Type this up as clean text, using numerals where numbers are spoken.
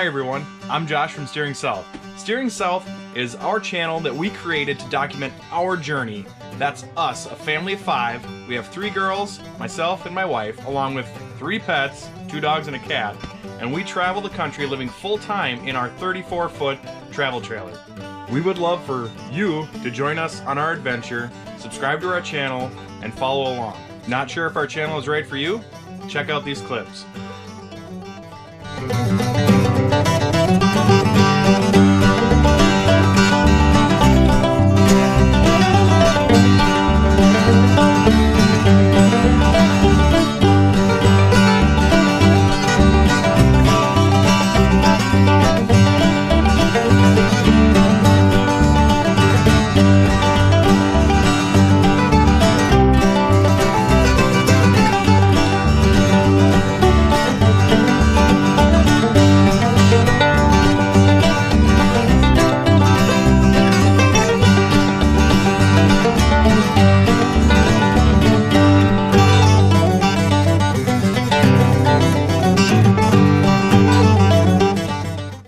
Hi everyone, I'm Josh from Steering South. Steering South is our channel that we created to document our journey. That's us, a family of 5. We have 3 girls, myself and my wife, along with 3 pets, 2 dogs and a cat, and we travel the country living full-time in our 34-foot travel trailer. We would love for you to join us on our adventure, subscribe to our channel, and follow along. Not sure if our channel is right for you? Check out these clips.